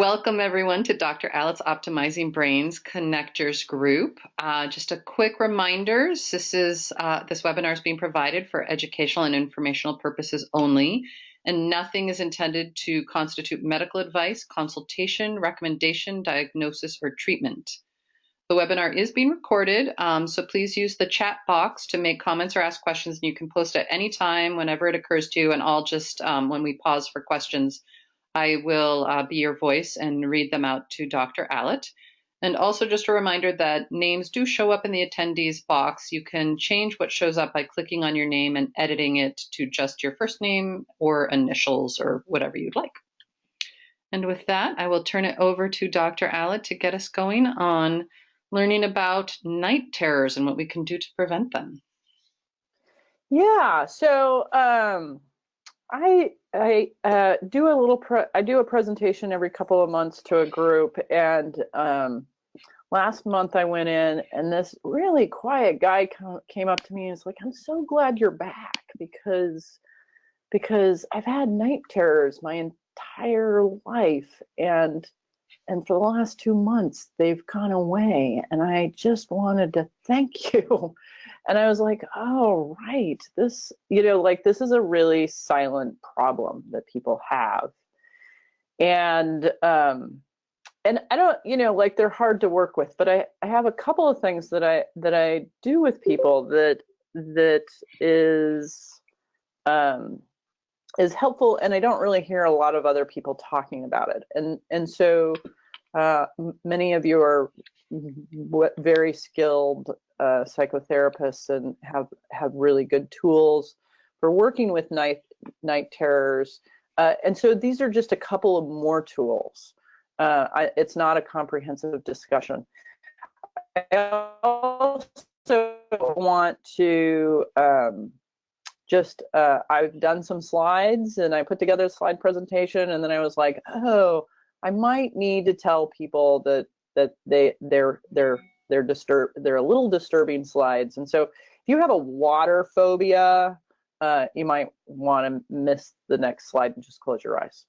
Welcome everyone to Dr. Allott's Optimizing Brains Connectors group. Just a quick reminder, this webinar is being provided for educational and informational purposes only, and nothing is intended to constitute medical advice, consultation, recommendation, diagnosis, or treatment. The webinar is being recorded, so please use the chat box to make comments or ask questions, and you can post at any time whenever it occurs to you, and I'll just, when we pause for questions, I will be your voice and read them out to Dr. Allott. And also just a reminder that names do show up in the attendees box. You can change what shows up by clicking on your name and editing it to just your first name or initials or whatever you'd like. And with that, I will turn it over to Dr. Allott to get us going on learning about night terrors and what we can do to prevent them. Yeah, so I do a presentation every couple of months to a group, and last month I went in, and this really quiet guy came up to me and was like, "I'm so glad you're back because I've had night terrors my entire life, and for the last 2 months they've gone away, and I just wanted to thank you." And I was like, oh, right, this, this is a really silent problem that people have. And I don't, they're hard to work with, but I have a couple of things that I do with people that is helpful, and I don't really hear a lot of other people talking about it. And so many of you are very skilled psychotherapists and have really good tools for working with night terrors, and so these are just a couple of more tools. It's not a comprehensive discussion. I also want to I've done some slides, and I put together a slide presentation, and then I was like, oh, I might need to tell people that they're a little disturbing slides. And so if you have a water phobia, you might want to miss the next slide and just close your eyes.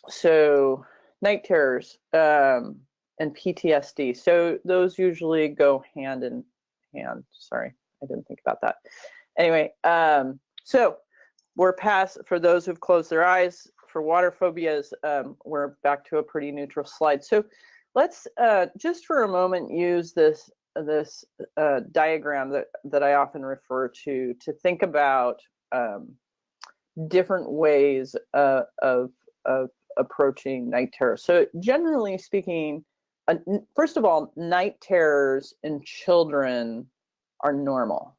So night terrors and PTSD. So those usually go hand in hand. Sorry, I didn't think about that. Anyway, so we're past, for those who've closed their eyes, for water phobias, we're back to a pretty neutral slide. So let's just for a moment use this diagram that I often refer to think about different ways of approaching night terror. So generally speaking, first of all, night terrors in children are normal.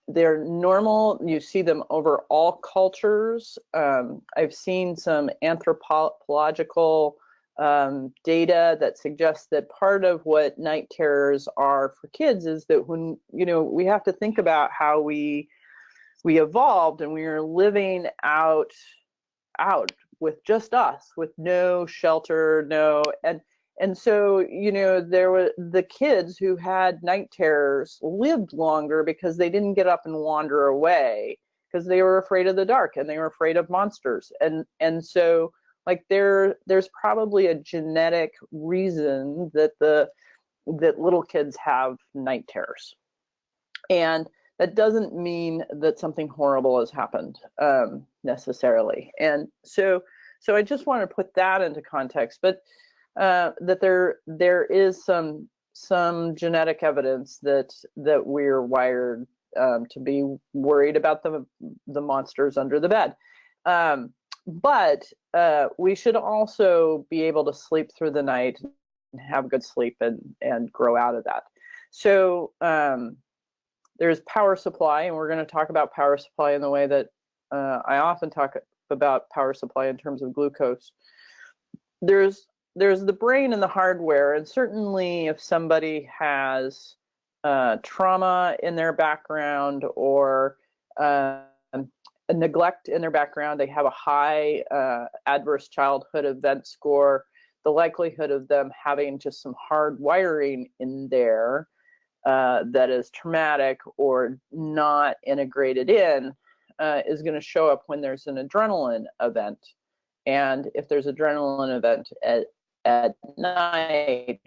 They're normal. You see them over all cultures. I've seen some anthropological data that suggests that part of what night terrors are for kids is that when, we have to think about how we evolved, and we are living out with just us, with no shelter, and so, there were the kids who had night terrors lived longer because they didn't get up and wander away because they were afraid of the dark and they were afraid of monsters. And so, there's probably a genetic reason that little kids have night terrors. And that doesn't mean that something horrible has happened necessarily. And so I just want to put that into context, but that there is some genetic evidence that we're wired to be worried about the monsters under the bed. But we should also be able to sleep through the night and have good sleep and grow out of that. So there's power supply, and we're going to talk about power supply in the way that I often talk about power supply in terms of glucose. There's the brain and the hardware, and certainly if somebody has trauma in their background or a neglect in their background, they have a high adverse childhood event score, the likelihood of them having just some hard wiring in there that is traumatic or not integrated in is going to show up when there's an adrenaline event. And if there's adrenaline event at night,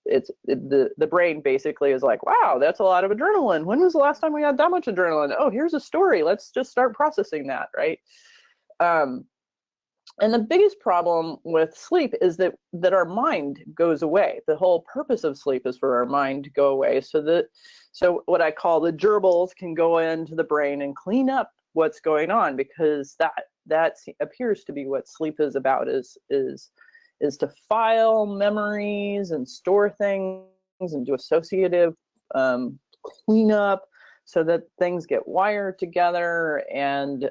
the brain basically is like, wow, that's a lot of adrenaline. When was the last time we had that much adrenaline? Oh, here's a story. Let's just start processing that, right? And the biggest problem with sleep is that our mind goes away. The whole purpose of sleep is for our mind to go away, so what I call the gerbils can go into the brain and clean up what's going on, because that appears to be what sleep is about, is to file memories and store things and do associative cleanup so that things get wired together. And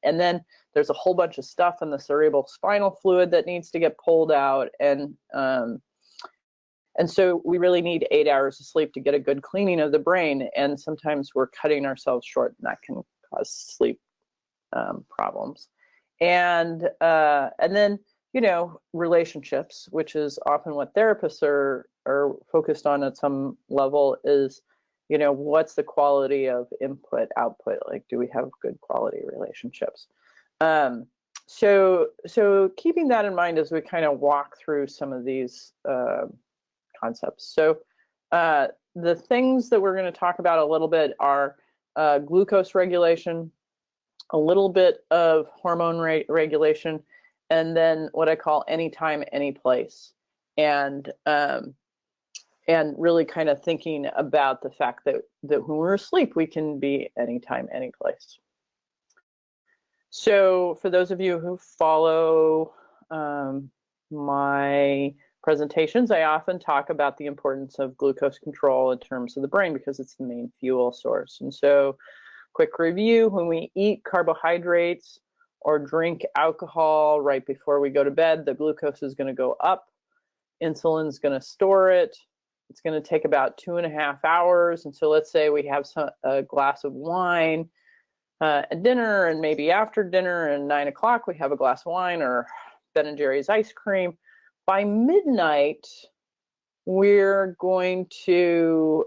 then there's a whole bunch of stuff in the cerebral spinal fluid that needs to get pulled out. And so we really need 8 hours of sleep to get a good cleaning of the brain. And sometimes we're cutting ourselves short, and that can cause sleep problems. And then, relationships, which is often what therapists are focused on at some level, is, what's the quality of input, output? Like, do we have good quality relationships? So keeping that in mind as we kind of walk through some of these concepts. So the things that we're going to talk about a little bit are glucose regulation, a little bit of hormone regulation, and then what I call anytime, any place, and really kind of thinking about the fact that when we're asleep, we can be anytime, any place. So for those of you who follow my presentations, I often talk about the importance of glucose control in terms of the brain, because it's the main fuel source. And so, quick review: when we eat carbohydrates or drink alcohol right before we go to bed, the glucose is going to go up. Insulin's going to store it. It's going to take about 2.5 hours. And so let's say we have a glass of wine at dinner, and maybe after dinner and 9 o'clock we have a glass of wine or Ben & Jerry's ice cream. By midnight, we're going to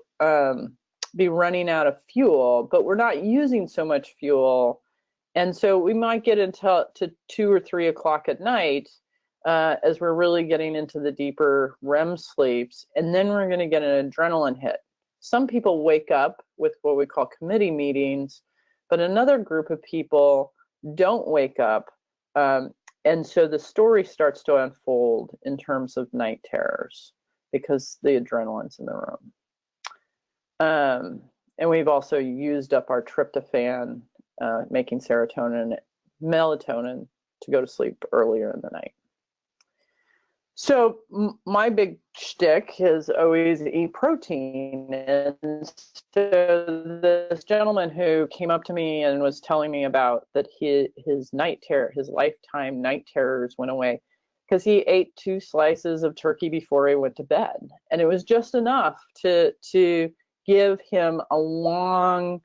be running out of fuel, but we're not using so much fuel. And so we might get into 2 or 3 o'clock at night as we're really getting into the deeper REM sleeps, and then we're going to get an adrenaline hit. Some people wake up with what we call committee meetings, but another group of people don't wake up. And so the story starts to unfold in terms of night terrors because the adrenaline's in the room. And we've also used up our tryptophan, making serotonin, melatonin to go to sleep earlier in the night. So my big shtick is always eat protein. And so this gentleman who came up to me and was telling me about that his night terror, his lifetime night terrors went away because he ate 2 slices of turkey before he went to bed. And it was just enough to give him a long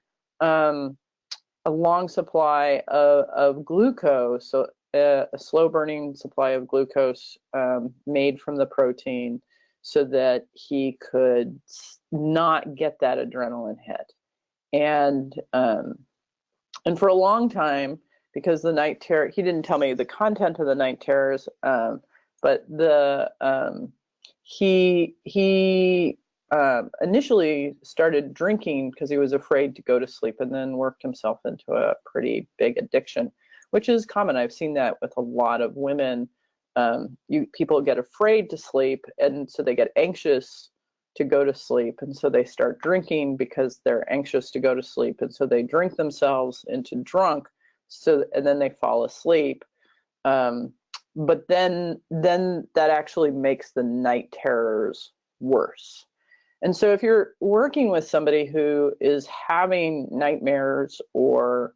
supply of glucose, so a slow burning supply of glucose made from the protein, so that he could not get that adrenaline hit. And for a long time, because the night terror, he didn't tell me the content of the night terrors, but he initially started drinking because he was afraid to go to sleep, and then worked himself into a pretty big addiction, which is common. I've seen that with a lot of women. People get afraid to sleep, and so they get anxious to go to sleep, and so they start drinking because they're anxious to go to sleep, and so they drink themselves into drunk, and then they fall asleep. But then that actually makes the night terrors worse. And so if you're working with somebody who is having nightmares or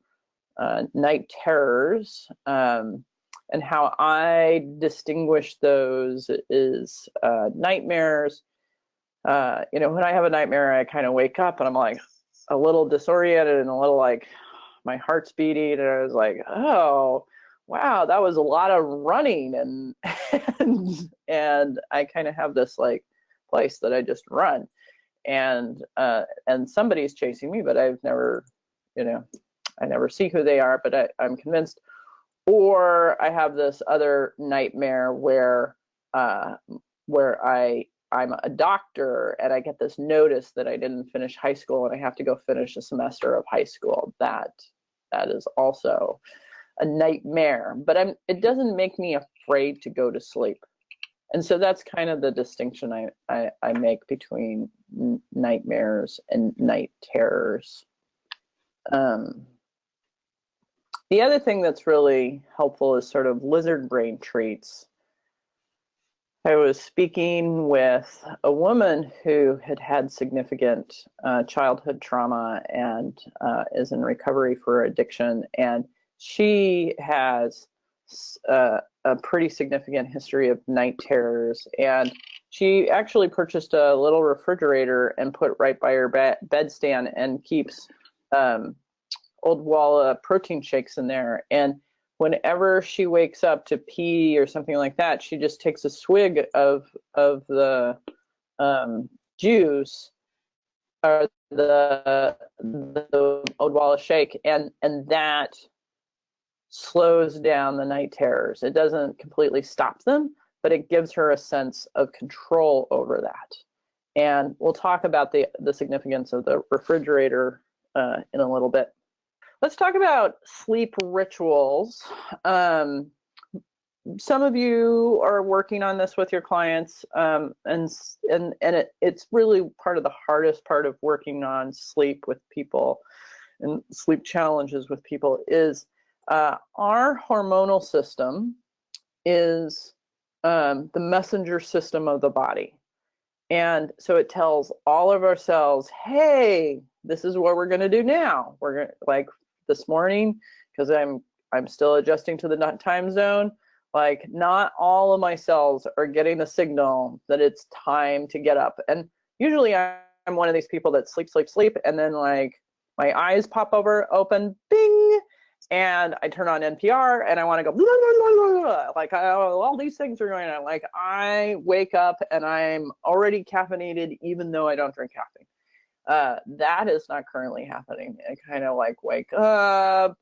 night terrors, and how I distinguish those is nightmares. When I have a nightmare, I kind of wake up and I'm like a little disoriented and a little like my heart's beating, and I was like, oh, wow, that was a lot of running, and I kind of have this like place that I just run, and somebody's chasing me, but I've never, I never see who they are, but I'm convinced. Or I have this other nightmare where I'm a doctor and I get this notice that I didn't finish high school and I have to go finish a semester of high school. That is also a nightmare, but it doesn't make me afraid to go to sleep. And so that's kind of the distinction I make between nightmares and night terrors. The other thing that's really helpful is sort of lizard brain treats. I was speaking with a woman who had had significant childhood trauma and is in recovery for addiction, and she has a pretty significant history of night terrors, and she actually purchased a little refrigerator and put right by her bedstand and keeps old Walla protein shakes in there. And whenever she wakes up to pee or something like that, she just takes a swig of the juice or the Odwalla shake, and that slows down the night terrors. It doesn't completely stop them, but it gives her a sense of control over that. And we'll talk about the significance of the refrigerator in a little bit. Let's talk about sleep rituals. Some of you are working on this with your clients, and it's really part of the hardest part of working on sleep with people and sleep challenges with people is our hormonal system is the messenger system of the body. And so it tells all of our cells, hey, this is what we're going to do now. We're going to, like this morning, because I'm still adjusting to the time zone, like not all of my cells are getting the signal that it's time to get up. And usually I'm one of these people that sleep, and then like my eyes pop open, bing, and I turn on NPR and I want to go, blah, blah, blah, blah. Like all these things are going on. Like I wake up and I'm already caffeinated, even though I don't drink caffeine. That is not currently happening. I kind of like wake up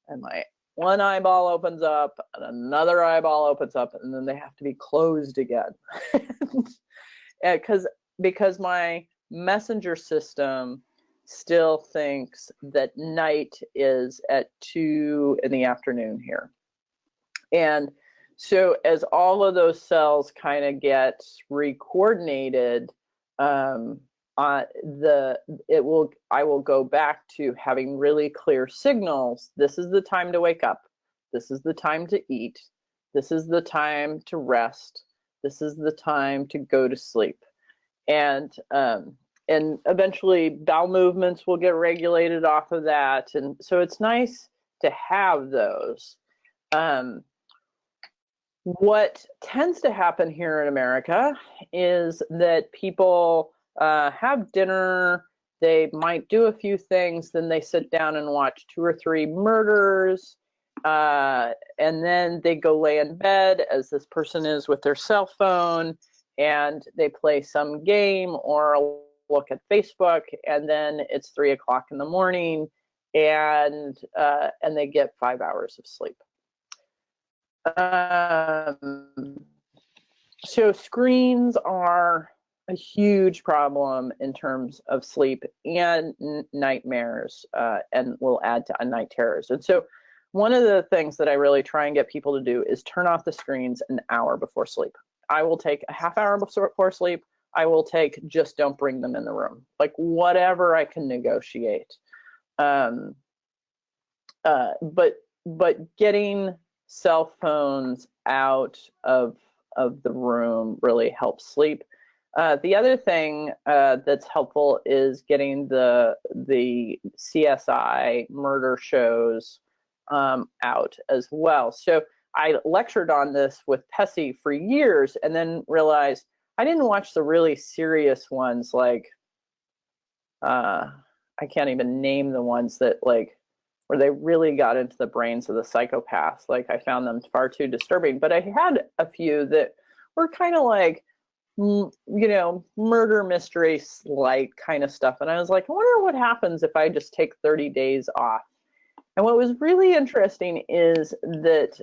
and my one eyeball opens up and another eyeball opens up, and then they have to be closed again. Because my messenger system still thinks that night is at 2 in the afternoon here. And so as all of those cells kind of get recoordinated, I will go back to having really clear signals. This is the time to wake up. This is the time to eat. This is the time to rest. This is the time to go to sleep. And eventually bowel movements will get regulated off of that. And so it's nice to have those. What tends to happen here in America is that people have dinner, they might do a few things, then they sit down and watch 2 or 3 murders, and then they go lay in bed as this person is with their cell phone, and they play some game or look at Facebook, and then it's 3 o'clock in the morning, and they get 5 hours of sleep. So screens are a huge problem in terms of sleep and nightmares, and will add to night terrors. And so one of the things that I really try and get people to do is turn off the screens an hour before sleep. I will take a half hour before sleep. I will take just don't bring them in the room, like whatever I can negotiate. But getting cell phones out of the room really helps sleep. The other thing that's helpful is getting the CSI murder shows out as well. So I lectured on this with Pessy for years, and then realized I didn't watch the really serious ones, like I can't even name the ones that like where they really got into the brains of the psychopaths. Like I found them far too disturbing. But I had a few that were kind of like, you know, murder mystery light kind of stuff. And I was like, I wonder what happens if I just take 30 days off And what was really interesting is that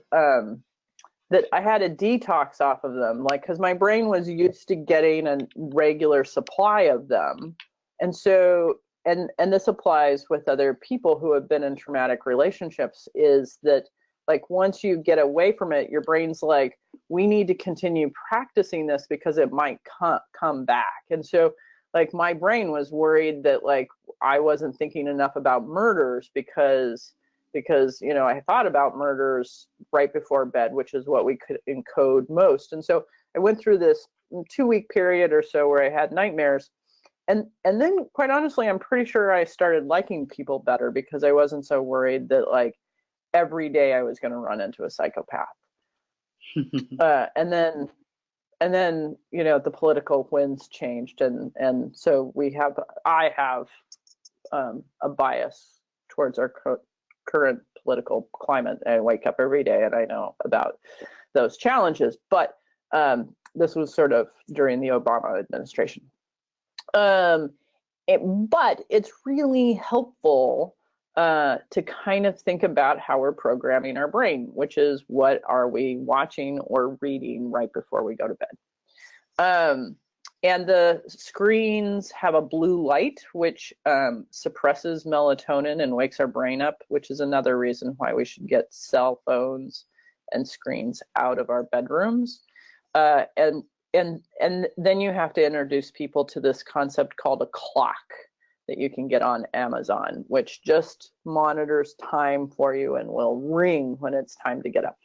that I had a detox off of them, like, because my brain was used to getting a regular supply of them. And so, and this applies with other people who have been in traumatic relationships, is that like once you get away from it, your brain's like, we need to continue practicing this because it might come back. And so like my brain was worried that like I wasn't thinking enough about murders because you know I thought about murders right before bed, which is what we could encode most. And so I went through this 2-week period or so where I had nightmares, and then quite honestly I'm pretty sure I started liking people better because I wasn't so worried that like every day I was going to run into a psychopath. And then you know the political winds changed, and so I have a bias towards our current political climate. I wake up every day and I know about those challenges, but this was sort of during the Obama administration. But it's really helpful to kind of think about how we're programming our brain, which is what are we watching or reading right before we go to bed. And the screens have a blue light, which suppresses melatonin and wakes our brain up, which is another reason why we should get cell phones and screens out of our bedrooms. And then you have to introduce people to this concept called a clock that you can get on Amazon, which just monitors time for you and will ring when it's time to get up.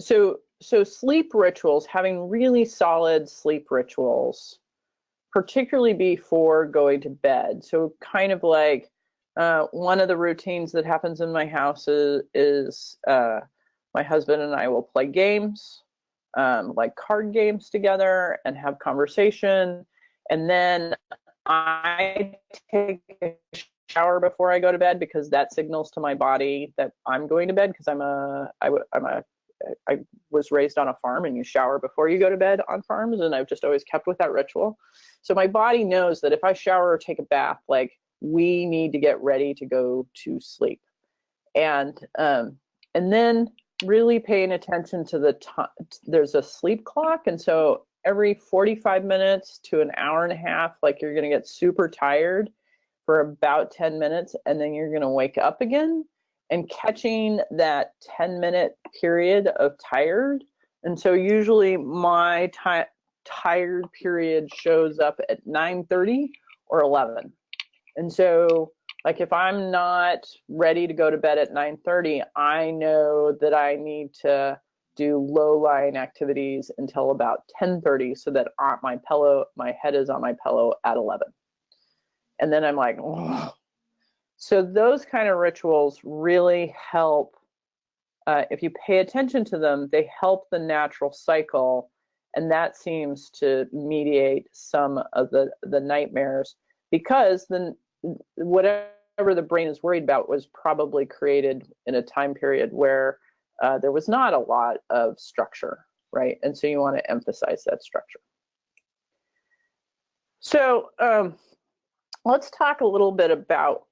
So sleep rituals, having really solid sleep rituals, particularly before going to bed. So kind of like one of the routines that happens in my house is my husband and I will play games, like card games together, and have conversation. And then I take a shower before I go to bed because that signals to my body that I'm going to bed, because I was raised on a farm and you shower before you go to bed on farms, and I've just always kept with that ritual. So my body knows that if I shower or take a bath, like we need to get ready to go to sleep. And then really paying attention to the time. There's a sleep clock, and so every 45 minutes to an hour and a half, like you're going to get super tired for about 10 minutes, and then you're going to wake up again, and catching that 10-minute period of tired. And so usually my tired period shows up at 9:30 or 11. And so like if I'm not ready to go to bed at 9:30, I know that I need to do low-lying activities until about 10:30 so that my head is on my pillow at 11. And then I'm like, oh. So those kind of rituals really help. If you pay attention to them, they help the natural cycle, and that seems to mediate some of the nightmares, because then whatever the brain is worried about was probably created in a time period where there was not a lot of structure, right? And so you want to emphasize that structure. So let's talk a little bit about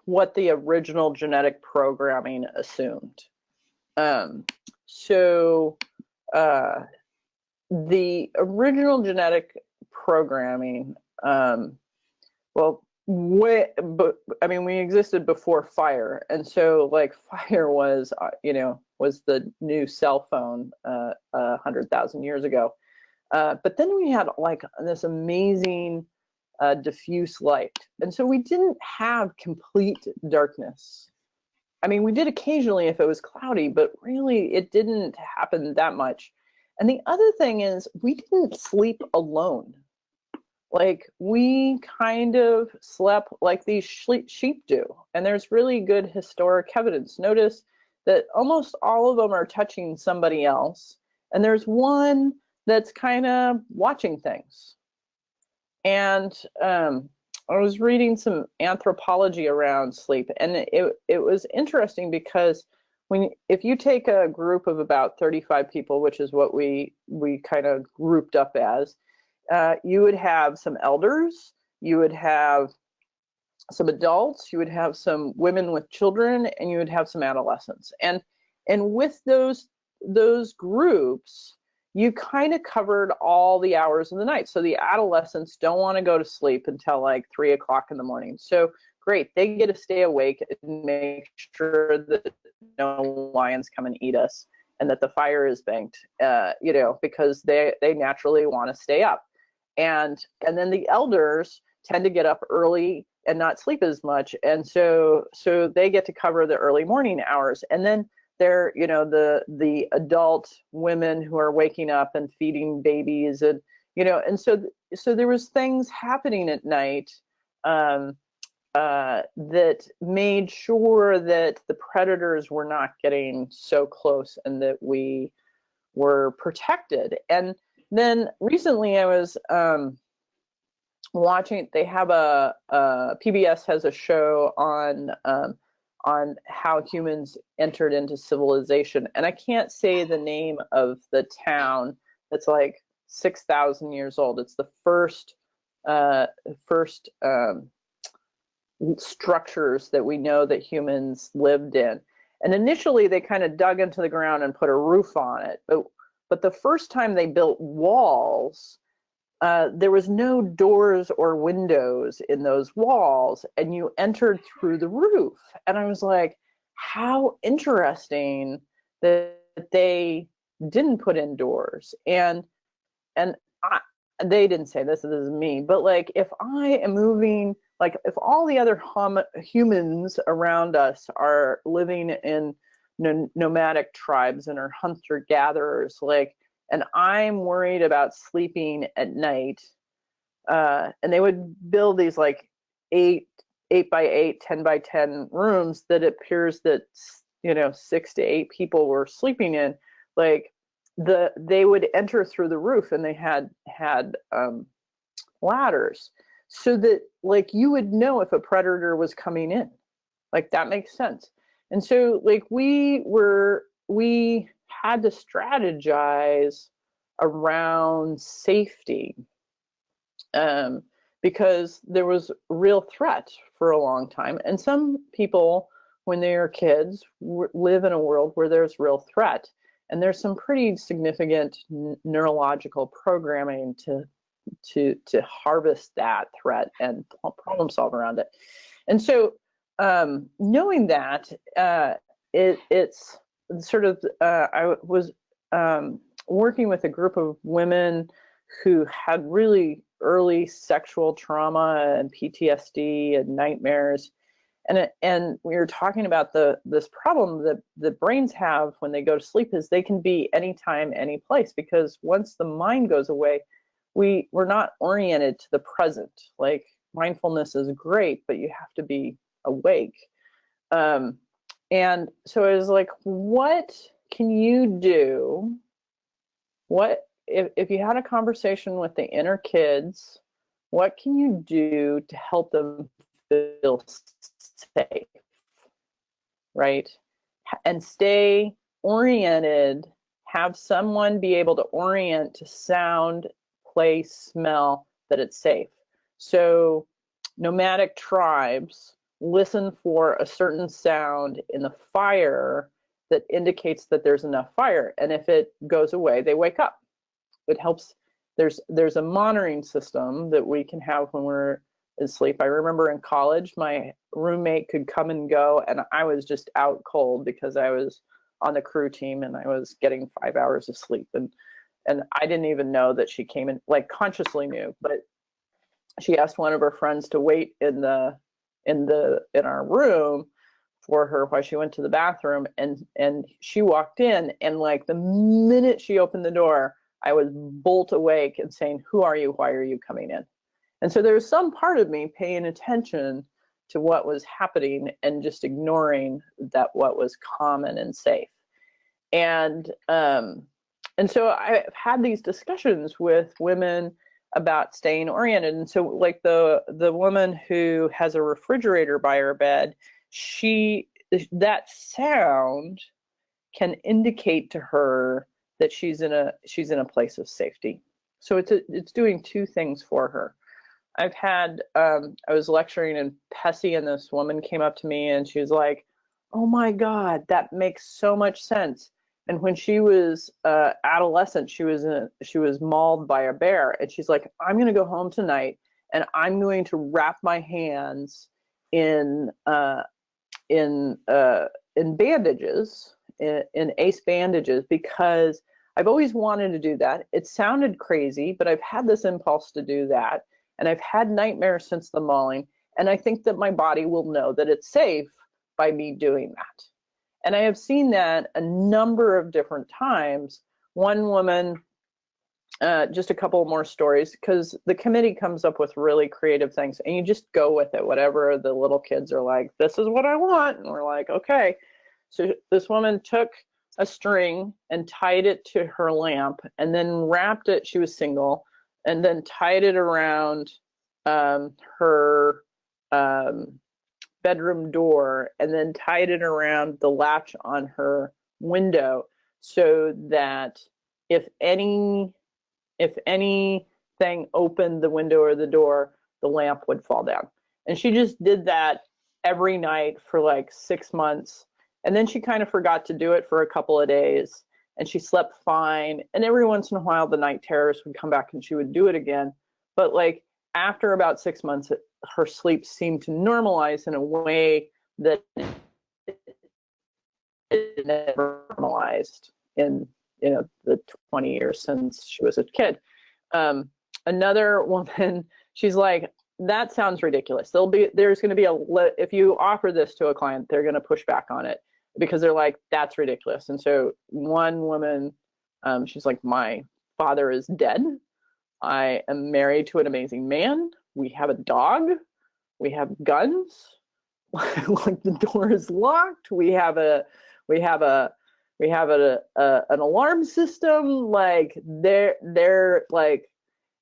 what the original genetic programming assumed. The original genetic programming, we existed before fire, and so like fire was, was the new cell phone 100,000 years ago. But then we had like this amazing diffuse light. And so we didn't have complete darkness. I mean, we did occasionally if it was cloudy, but really it didn't happen that much. And the other thing is we didn't sleep alone. Like we kind of slept like these sheep do. And there's really good historic evidence. Notice that almost all of them are touching somebody else. And there's one that's kind of watching things. And I was reading some anthropology around sleep, and it was interesting because if you take a group of about 35 people, which is what we kind of grouped up as, you would have some elders, you would have some adults, you would have some women with children, and you would have some adolescents. And with those groups, you kind of covered all the hours of the night. So the adolescents don't want to go to sleep until like 3 o'clock in the morning. So great, they get to stay awake and make sure that no lions come and eat us, and that the fire is banked, because they naturally want to stay up. And then the elders tend to get up early and not sleep as much, and so they get to cover the early morning hours. And then they're, the adult women who are waking up and feeding babies, and and so there was things happening at night that made sure that the predators were not getting so close and that we were protected. And then recently I was watching, they have PBS has a show on how humans entered into civilization. And I can't say the name of the town that's like 6,000 years old. It's the first structures that we know that humans lived in. And initially they kind of dug into the ground and put a roof on it. But the first time they built walls, there was no doors or windows in those walls, and you entered through the roof. And I was like, how interesting that they didn't put in doors. And they didn't say this is me, but like, if I am moving, like if all the other humans around us are living in nomadic tribes and are hunter-gatherers, like, and I'm worried about sleeping at night, and they would build these like 8 by 8, 10 by 10 rooms that it appears that 6 to 8 people were sleeping in. Like they would enter through the roof, and they had ladders, so that like you would know if a predator was coming in. Like that makes sense. And so like we had to strategize around safety, because there was real threat for a long time. And some people, when they are kids, live in a world where there's real threat, and there's some pretty significant neurological programming to harvest that threat and problem solve around it. And so knowing that, it's sort of, I was working with a group of women who had really early sexual trauma and PTSD and nightmares. And we were talking about this problem that the brains have when they go to sleep, is they can be anytime, any place, because once the mind goes away, we're not oriented to the present. Like mindfulness is great, but you have to be awake. And so I was like, what can you do? What if you had a conversation with the inner kids, what can you do to help them feel safe, right? And stay oriented, have someone be able to orient to sound, place, smell, that it's safe. So nomadic tribes listen for a certain sound in the fire that indicates that there's enough fire. And if it goes away, they wake up. It helps. There's a monitoring system that we can have when we're asleep. I remember in college, my roommate could come and go, and I was just out cold because I was on the crew team and I was getting 5 hours of sleep. And I didn't even know that she came in, like consciously knew, but she asked one of her friends to wait in our room for her while she went to the bathroom, and she walked in, and like the minute she opened the door, I was bolt awake and saying, "Who are you? Why are you coming in?" And so there was some part of me paying attention to what was happening and just ignoring that what was common and safe. And so I've had these discussions with women about staying oriented. And so like the woman who has a refrigerator by her bed, that sound can indicate to her that she's in a place of safety. So it's doing two things for her. I've had, I was lecturing in Pessy, and this woman came up to me and she was like, oh my God, that makes so much sense. And when she was adolescent, she was mauled by a bear, and she's like, I'm going to go home tonight and I'm going to wrap my hands in in bandages, in ace bandages, because I've always wanted to do that. It sounded crazy, but I've had this impulse to do that, and I've had nightmares since the mauling, and I think that my body will know that it's safe by me doing that. And I have seen that a number of different times. One woman, just a couple more stories, because the committee comes up with really creative things, and you just go with it, whatever the little kids are like, this is what I want, and we're like, okay. So this woman took a string and tied it to her lamp, and then wrapped it, she was single, and then tied it around her bedroom door, and then tied it around the latch on her window, so that if anything opened the window or the door, the lamp would fall down. And she just did that every night for like 6 months. And then she kind of forgot to do it for a couple of days, and she slept fine. And every once in a while, the night terrors would come back and she would do it again. But like after about 6 months, her sleep seemed to normalize in a way that it never normalized in the 20 years since she was a kid. Another woman, she's like, that sounds ridiculous. There's going to be if you offer this to a client, they're going to push back on it because they're like, that's ridiculous. And so one woman, she's like, my father is dead. I am married to an amazing man. We have a dog. We have guns. Like the door is locked. We have an alarm system. Like they're like,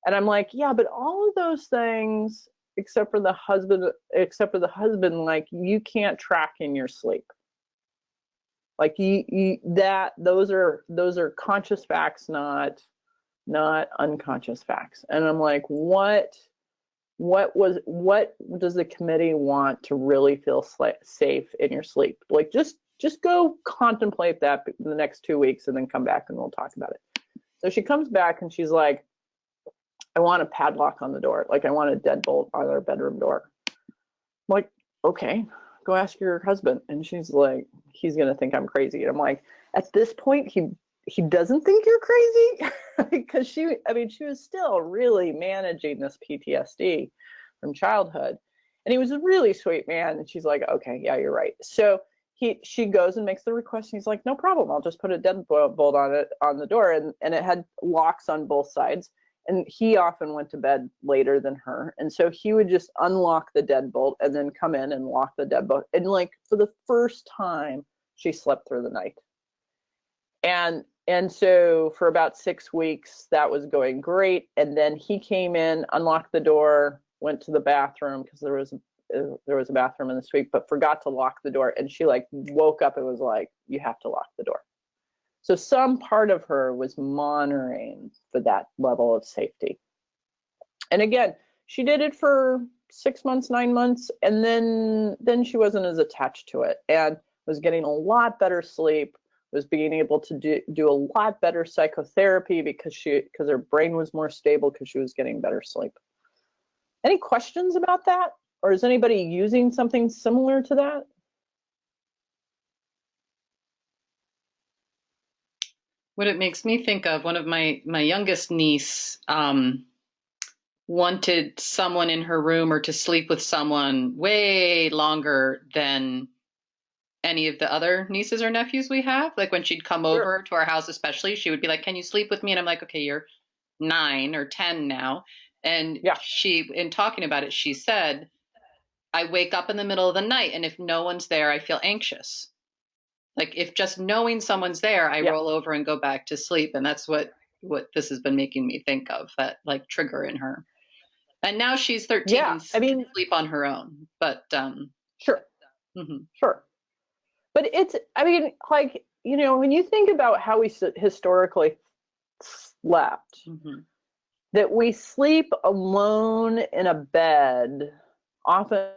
and I'm like, yeah, but all of those things, except for the husband, like you can't track in your sleep. Like those are conscious facts, not unconscious facts. And I'm like, what does the committee want to really feel safe in your sleep? Like just go contemplate that in the next 2 weeks and then come back and we'll talk about it. So she comes back and she's like, I want a padlock on the door. Like I want a deadbolt on our bedroom door. I'm like, okay, go ask your husband. And she's like, he's going to think I'm crazy. And I'm like, at this point, he doesn't think you're crazy, because she was still really managing this PTSD from childhood. And he was a really sweet man. And she's like, okay, yeah, you're right. So she goes and makes the request. And he's like, no problem. I'll just put a deadbolt on the door. And it had locks on both sides. And he often went to bed later than her. And so he would just unlock the deadbolt and then come in and lock the deadbolt. And like for the first time, she slept through the night. And so for about 6 weeks, that was going great. And then he came in, unlocked the door, went to the bathroom, because there was a bathroom in the suite, but forgot to lock the door. And she like woke up and was like, you have to lock the door. So some part of her was monitoring for that level of safety. And again, she did it for 6 months, 9 months, and then she wasn't as attached to it and was getting a lot better sleep, was being able to do a lot better psychotherapy because her brain was more stable because she was getting better sleep. Any questions about that? Or is anybody using something similar to that? What it makes me think of, one of my youngest niece wanted someone in her room or to sleep with someone way longer than any of the other nieces or nephews we have. Like when she'd come over to our house, especially, she would be like, can you sleep with me? And I'm like, okay, you're 9 or 10 now. And she, in talking about it, she said, I wake up in the middle of the night, and if no one's there, I feel anxious. Like if just knowing someone's there, I roll over and go back to sleep. And that's what this has been making me think of, that like trigger in her. And now she's 13 and can sleep on her own. But sure. But it's, like, when you think about how we historically slept, that we sleep alone in a bed, often,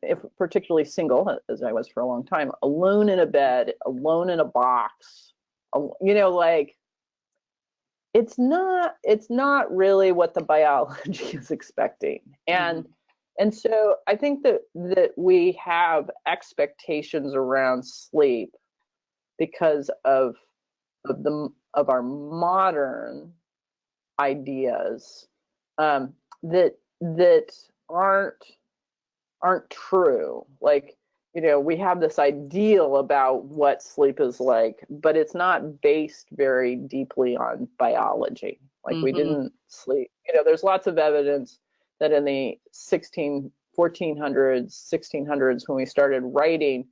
if particularly single, as I was for a long time, alone in a bed, alone in a box, like it's not really what the biology is expecting. And so I think that we have expectations around sleep because of our modern ideas, that aren't true. Like, we have this ideal about what sleep is like, but it's not based very deeply on biology. Like, we didn't sleep. There's lots of evidence that in the 1400s, 1600s, when we started writing,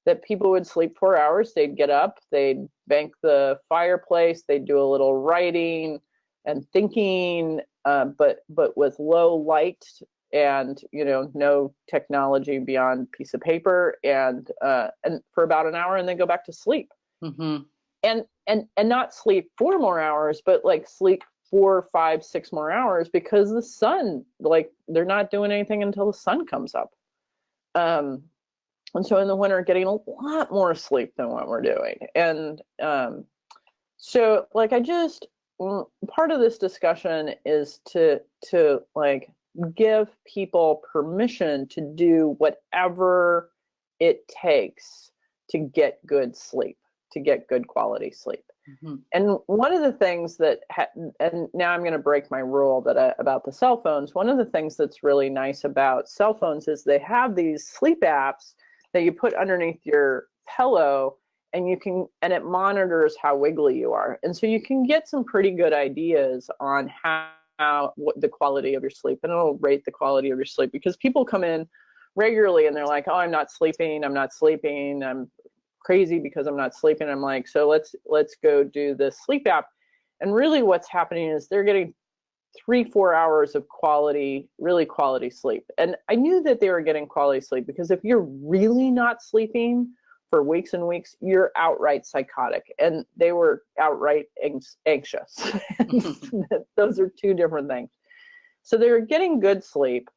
that people would sleep 4 hours, they'd get up, they'd bank the fireplace, they'd do a little writing and thinking, but with low light and no technology beyond piece of paper, and for about an hour, and then go back to sleep. And not sleep 4 more hours, but like sleep 4, 5, 6 more hours, because the sun, like, they're not doing anything until the sun comes up. And so in the winter, getting a lot more sleep than what we're doing. And so, like, part of this discussion is to like give people permission to do whatever it takes to get good sleep, to get good quality sleep. And one of the things that, and now I'm going to break my rule about the cell phones. One of the things that's really nice about cell phones is they have these sleep apps that you put underneath your pillow, and it monitors how wiggly you are. And so you can get some pretty good ideas on what the quality of your sleep, and it'll rate the quality of your sleep, because people come in regularly and they're like, oh, I'm not sleeping, I'm crazy because I'm not sleeping. I'm like, so let's go do the sleep app. And really what's happening is they're getting 3-4 hours of really quality sleep. And I knew that they were getting quality sleep, because if you're really not sleeping for weeks and weeks, you're outright psychotic. And they were outright anxious. Those are two different things. So they were getting good sleep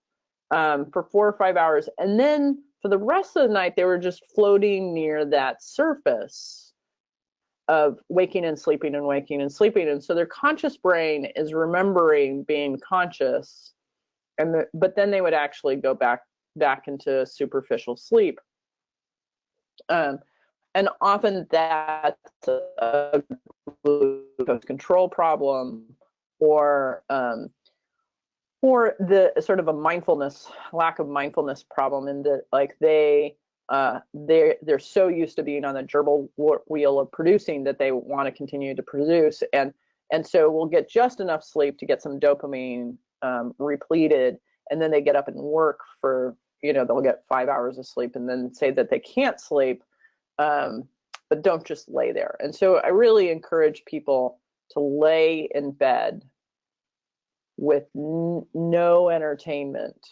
for 4 or 5 hours. And then for the rest of the night, they were just floating near that surface of waking and sleeping and waking and sleeping. And so their conscious brain is remembering being conscious, but then they would actually go back into superficial sleep. And often that's a glucose control problem, or the sort of a lack of mindfulness problem, in that, like, they're so used to being on the gerbil wheel of producing that they want to continue to produce, and so we'll get just enough sleep to get some dopamine repleted, and then they get up and work for, they'll get 5 hours of sleep and then say that they can't sleep, but don't just lay there. And so I really encourage people to lay in bed with no entertainment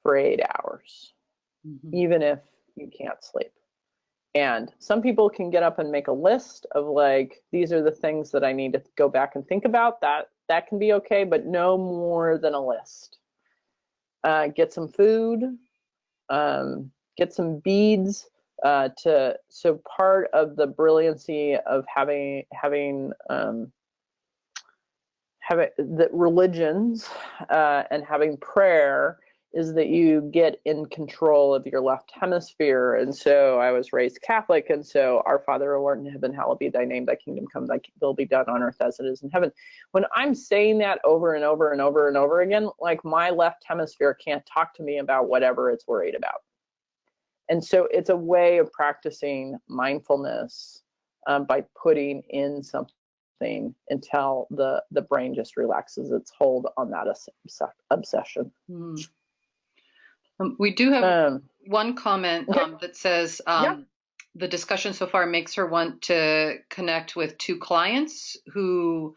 for 8 hours, even if you can't sleep. And some people can get up and make a list of, like, these are the things that I need to go back and think about. That can be okay, but no more than a list. Get some food, get some beads. So part of the brilliancy of having the religions and having prayer is that you get in control of your left hemisphere. And so I was raised Catholic, and so Our Father who art in heaven, hallowed be thy name, thy kingdom come, thy will be done on earth as it is in heaven. When I'm saying that over and over and over and over again, like, my left hemisphere can't talk to me about whatever it's worried about. And so it's a way of practicing mindfulness by putting in something until the brain just relaxes its hold on that obsession. We do have one comment that says the discussion so far makes her want to connect with 2 clients to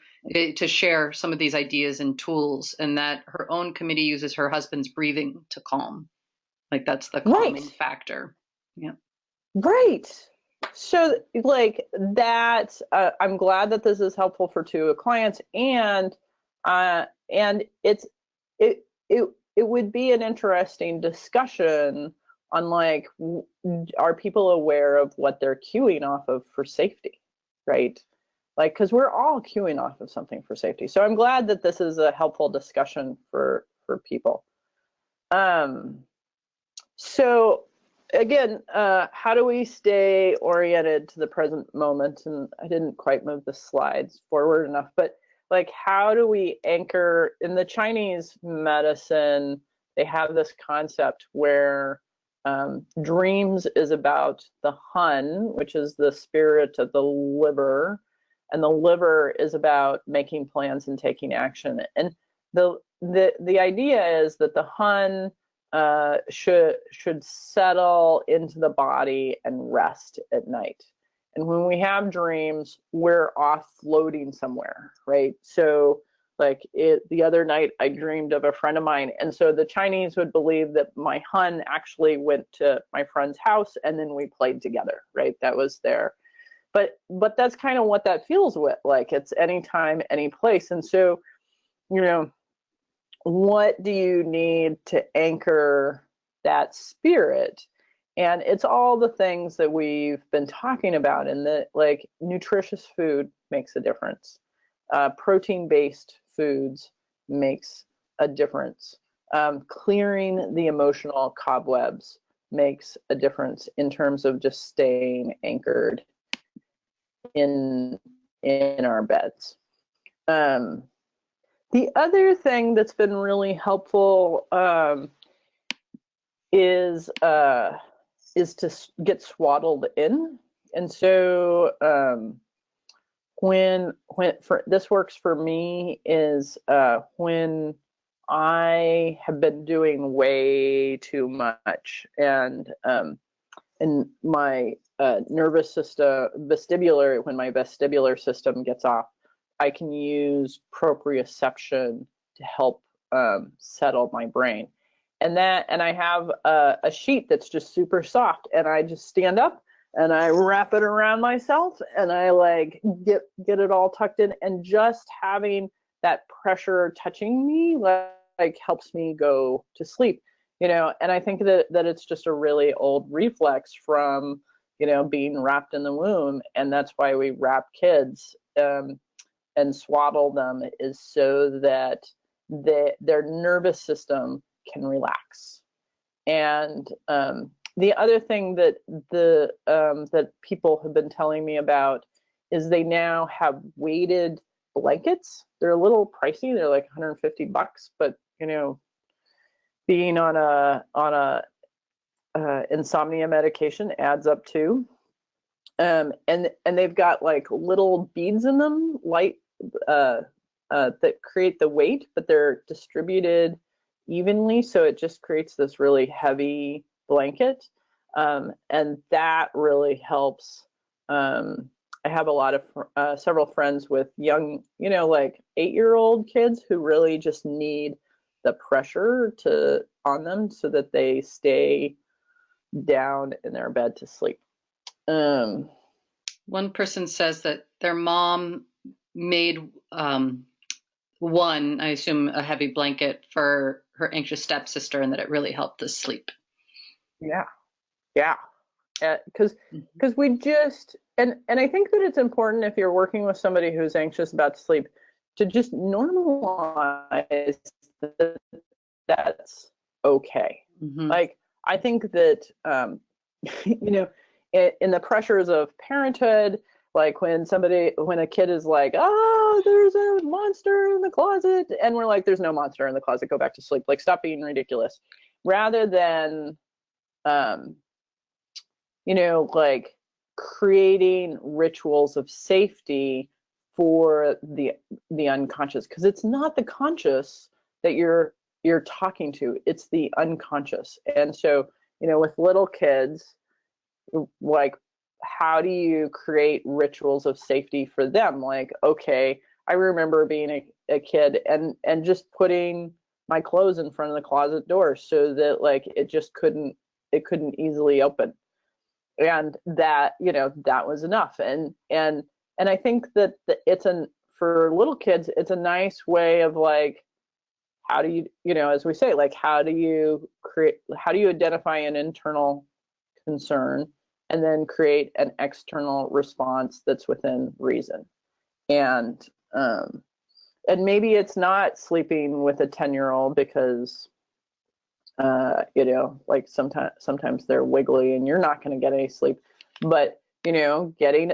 share some of these ideas and tools, and that her own committee uses her husband's breathing to calm. Like, that's the calming factor. Yeah. Right. So, like, that, I'm glad that this is helpful for 2 clients, and And it would be an interesting discussion on like, are people aware of what they're queuing off of for safety, right? Like, because we're all queuing off of something for safety. So I'm glad that this is a helpful discussion for people. So again, how do we stay oriented to the present moment? And I didn't quite move the slides forward enough, but like, how do we anchor in the Chinese medicine? They have this concept where dreams is about the hun, which is the spirit of the liver, and the liver is about making plans and taking action. And the idea is that the hun should settle into the body and rest at night. And when we have dreams, we're off floating somewhere, right? So like the other night I dreamed of a friend of mine, and so the Chinese would believe that my hun actually went to my friend's house and then we played together, right? That was there. But that's kind of what that feels with, like it's anytime, any place. And so, you know, what do you need to anchor that spirit? And it's all the things that we've been talking about, and that like nutritious food makes a difference. Protein-based foods makes a difference. Clearing the emotional cobwebs makes a difference in terms of just staying anchored in our beds. The other thing that's been really helpful is to get swaddled in. And so when this works for me is when I have been doing way too much, and my nervous system, when my vestibular system gets off, I can use proprioception to help settle my brain. And I have a sheet that's just super soft, and I just stand up and I wrap it around myself, and I like get it all tucked in, and just having that pressure touching me like helps me go to sleep, you know. And I think that it's just a really old reflex from, you know, being wrapped in the womb, and that's why we wrap kids and swaddle them, is so that their nervous system can relax. And the other thing that that people have been telling me about is they now have weighted blankets. They're a little pricey. They're like $150, but you know, being on a insomnia medication adds up too. And they've got like little beads in them, light that create the weight, but they're distributed evenly, so it just creates this really heavy blanket, and that really helps. I have a lot of several friends with young, you know, like 8-year-old kids who really just need the pressure on them so that they stay down in their bed to sleep. One person says that their mom made one, I assume, a heavy blanket for her anxious stepsister, and that it really helped us sleep. Yeah, because we just, and I think that it's important, if you're working with somebody who's anxious about sleep, to just normalize that that's okay. Mm-hmm. Like, I think that you know, in the pressures of parenthood, like when a kid is like, oh, there's a monster in the closet, and we're like, there's no monster in the closet, go back to sleep, like stop being ridiculous, rather than you know, like creating rituals of safety for the unconscious, because it's not the conscious that you're talking to, it's the unconscious. And so, you know, with little kids, like, how do you create rituals of safety for them? Like, okay, I remember being a kid and just putting my clothes in front of the closet door so that like it couldn't easily open, and that, you know, that was enough. And I think that for little kids, it's a nice way of like, how do you, as we say, like, how do you identify an internal concern and then create an external response that's within reason. And maybe it's not sleeping with a 10-year-old because like sometimes they're wiggly and you're not going to get any sleep, but getting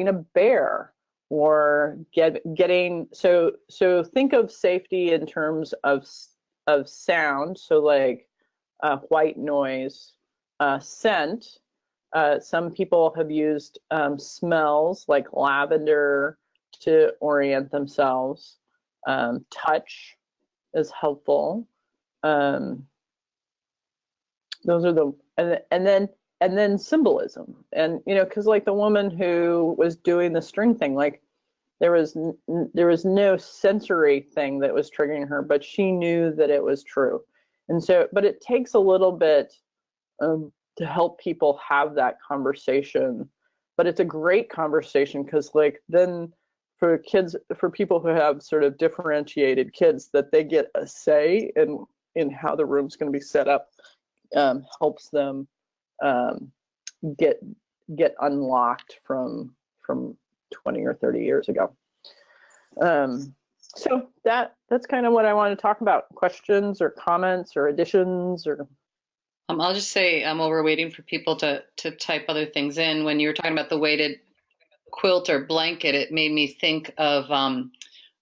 a bear, or getting so think of safety in terms of sound, so like white noise, scent. Some people have used smells like lavender to orient themselves. Touch is helpful. Those are and then symbolism, and because like the woman who was doing the string thing, like there was no sensory thing that was triggering her, but she knew that it was true. And so, but it takes a little bit to help people have that conversation, but it's a great conversation because like then for people who have sort of differentiated kids, that they get a say in how the room's going to be set up, helps them get unlocked from 20 or 30 years ago. So that's kind of what I want to talk about. Questions or comments or additions or. I'll just say, while we're waiting for people to type other things in, when you were talking about the weighted quilt or blanket, it made me think of,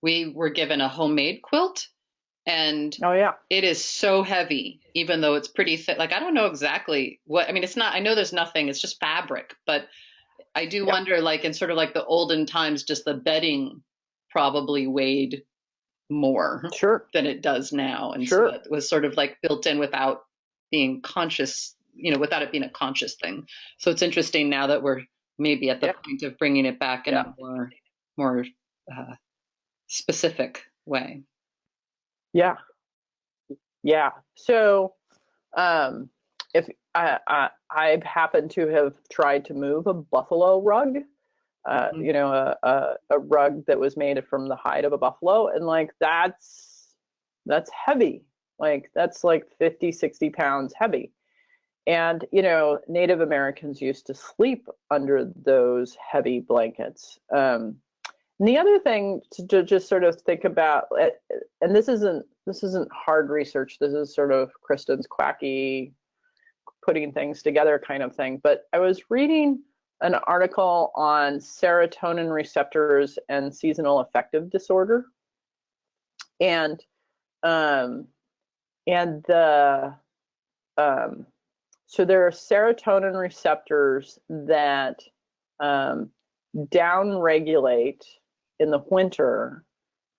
we were given a homemade quilt, and oh yeah, it is so heavy, even though it's pretty thick. Like, I don't know exactly what, I mean, it's not, I know there's nothing, it's just fabric, but I do wonder, like in sort of like the olden times, just the bedding probably weighed more than it does now. And so it was sort of like built in without being conscious, without it being a conscious thing. So it's interesting now that we're maybe at the point of bringing it back in a more specific way. Yeah. So if I've happened to have tried to move a buffalo rug, a rug that was made from the hide of a buffalo, and like that's heavy. Like that's like 50, 60 pounds heavy. And, Native Americans used to sleep under those heavy blankets. And the other thing to just sort of think about, and this isn't hard research, this is sort of Kristen's quacky putting things together kind of thing, but I was reading an article on serotonin receptors and seasonal affective disorder. And so there are serotonin receptors that downregulate in the winter,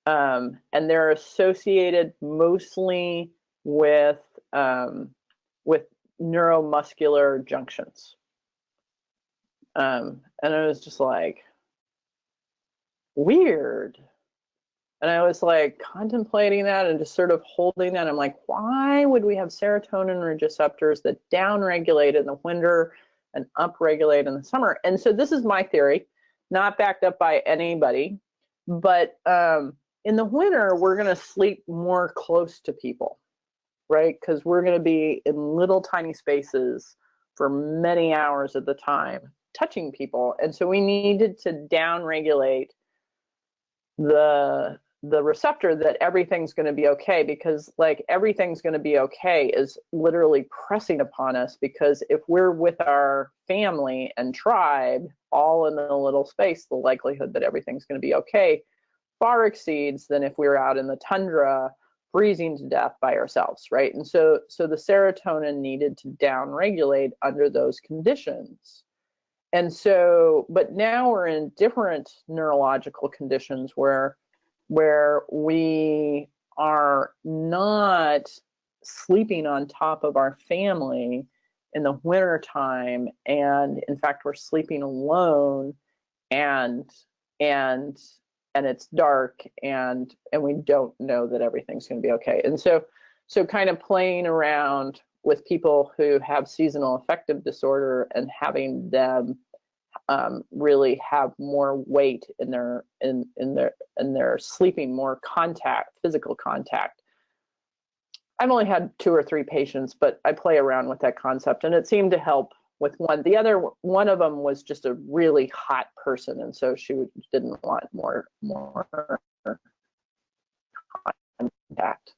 and they're associated mostly with neuromuscular junctions. And I was just like, weird. And I was like contemplating that and just sort of holding that. I'm like, why would we have serotonin receptors that downregulate in the winter and upregulate in the summer? And so this is my theory, not backed up by anybody, but in the winter, we're going to sleep more close to people, right? Because we're going to be in little tiny spaces for many hours at the time, touching people. And so we needed to downregulate the receptor that everything's going to be okay, because like everything's going to be okay is literally pressing upon us, because if we're with our family and tribe all in a little space, the likelihood that everything's going to be okay far exceeds than if we were out in the tundra freezing to death by ourselves, right? And so the serotonin needed to downregulate under those conditions. And so, but now we're in different neurological conditions where we are not sleeping on top of our family in the winter time, and in fact we're sleeping alone, and it's dark, and we don't know that everything's going to be okay. And so kind of playing around with people who have seasonal affective disorder and having them really have more weight in their sleeping, more physical contact. I've only had 2 or 3 patients, but I play around with that concept, and it seemed to help with one. The other one of them was just a really hot person, and so she didn't want more contact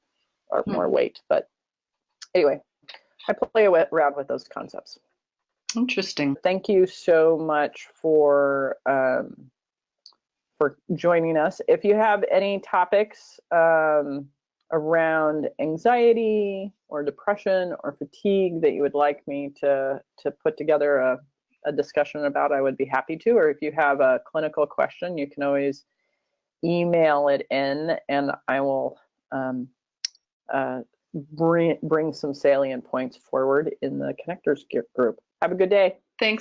or more weight. But anyway, I play around with those concepts. Interesting. Thank you so much for joining us. If you have any topics around anxiety or depression or fatigue that you would like me to put together a discussion about, I would be happy to. Or if you have a clinical question, you can always email it in, and I will bring some salient points forward in the connectors group. Have a good day. Thanks.